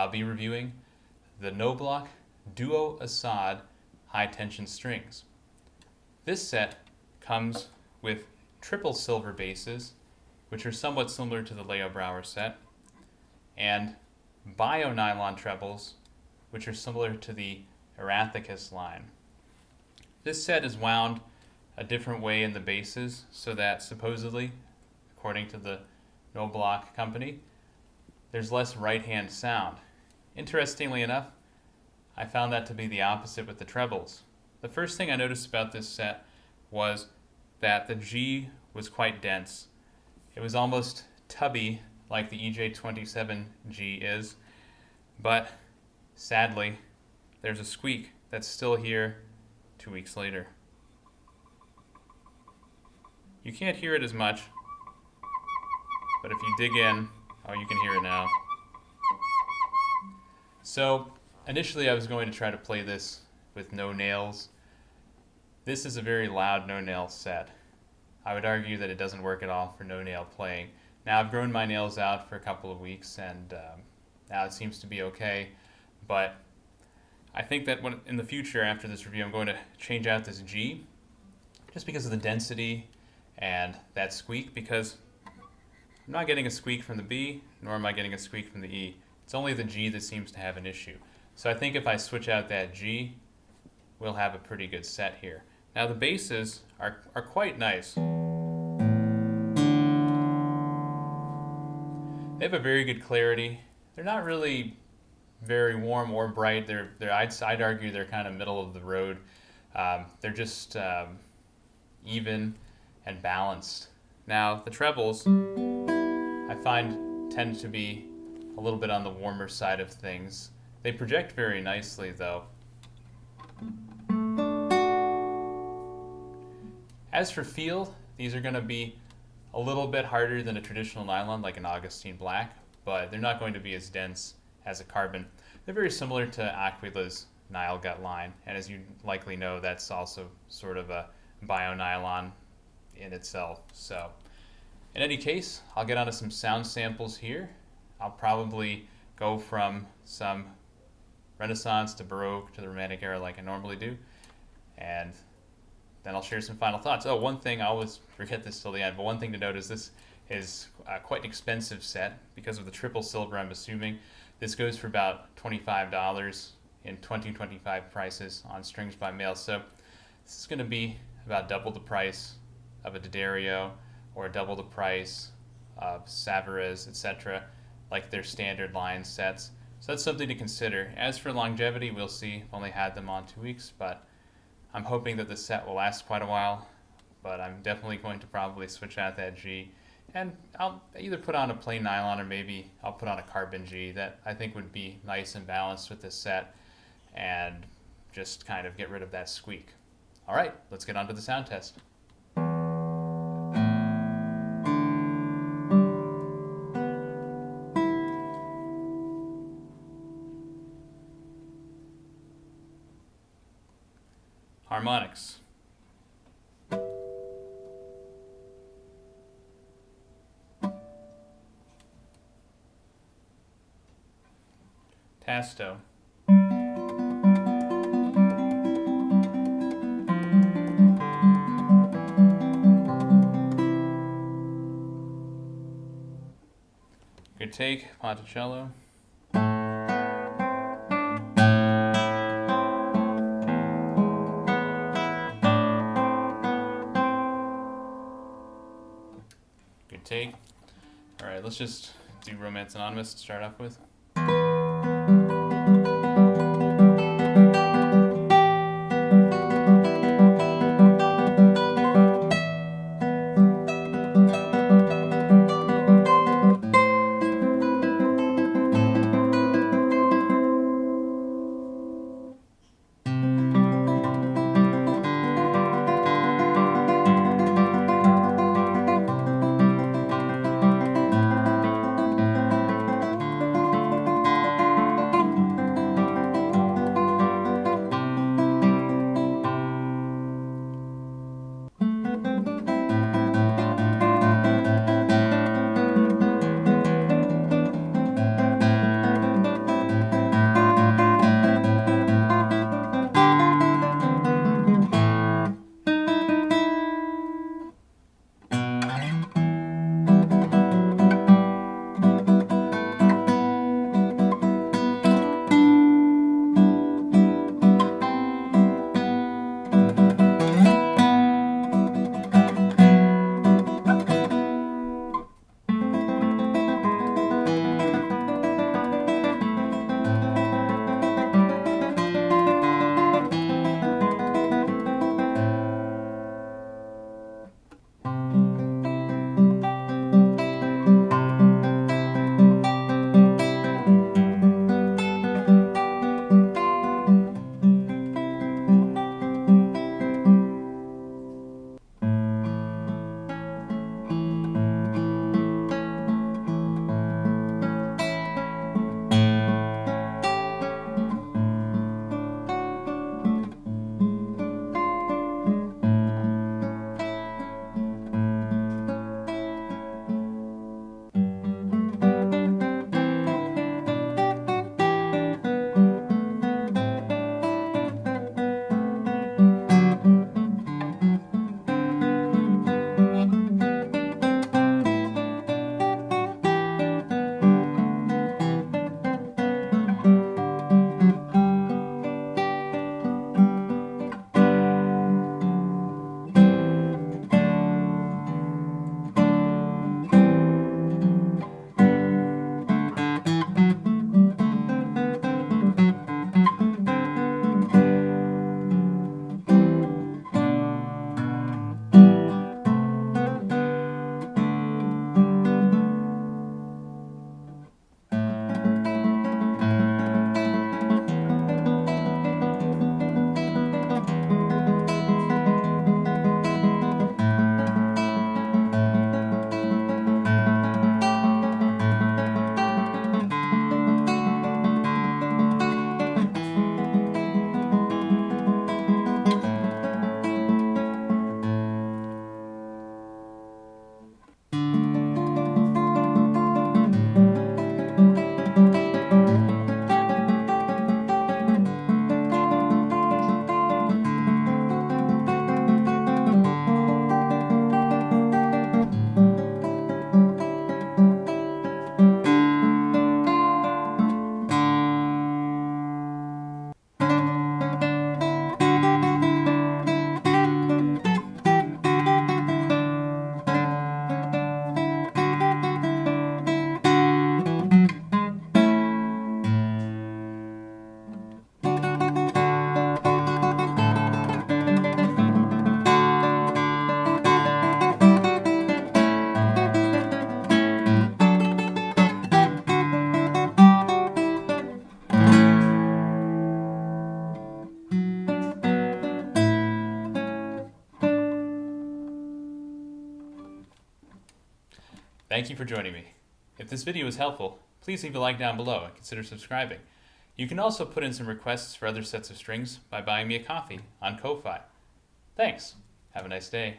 I'll be reviewing the Knobloch Duo Assad high tension strings. This set comes with triple silver bases, which are somewhat similar to the Leo Brouwer set, and bio-nylon trebles, which are similar to the Erathicus line. This set is wound a different way in the bases so that supposedly, according to the Knobloch company, there's less right-hand sound. Interestingly enough, I found that to be the opposite with the trebles. The first thing I noticed about this set was that the G was quite dense. It was almost tubby like the EJ27G is, but sadly, there's a squeak that's still here 2 weeks later. You can't hear it as much, but if you dig in, oh, you can hear it now. So initially I was going to try to play this with no nails. This is a very loud no nail set. I would argue that it doesn't work at all for no nail playing. Now I've grown my nails out for a couple of weeks and now it seems to be okay, but I think that in the future after this review I'm going to change out this G just because of the density and that squeak, because I'm not getting a squeak from the B, nor am I getting a squeak from the E. It's only the G that seems to have an issue. So I think if I switch out that G, we'll have a pretty good set here. Now the basses are quite nice. They have a very good clarity. They're not really very warm or bright. I'd argue they're kind of middle of the road. They're just even and balanced. Now the trebles, I find, tend to be a little bit on the warmer side of things. They project very nicely though. As for feel, these are going to be a little bit harder than a traditional nylon like an Augustine Black, but they're not going to be as dense as a carbon. They're very similar to Aquila's Nile Gut line, and as you likely know, that's also sort of a bio-nylon in itself. So in any case, I'll get onto some sound samples here. I'll probably go from some Renaissance to Baroque to the Romantic era like I normally do, and then I'll share some final thoughts. Oh, one thing, I always forget this till the end, but one thing to note is this is quite an expensive set because of the triple silver, I'm assuming. This goes for about $25 in 2025 prices on Strings by Mail. So this is going to be about double the price of a D'Addario or double the price of Savarez, etc., like their standard line sets. So that's something to consider. As for longevity, we'll see. I've only had them on 2 weeks, but I'm hoping that the set will last quite a while. But I'm definitely going to probably switch out that G, and I'll either put on a plain nylon or maybe I'll put on a carbon G. That I think would be nice and balanced with this set and just kind of get rid of that squeak. All right, let's get on to the sound test. Harmonics. Tasto. Good take, Ponticello. Good take. All right, let's just do Romance Anonymous to start off with. Thank you for joining me. If this video was helpful, please leave a like down below and consider subscribing. You can also put in some requests for other sets of strings by buying me a coffee on Ko-Fi. Thanks. Have a nice day.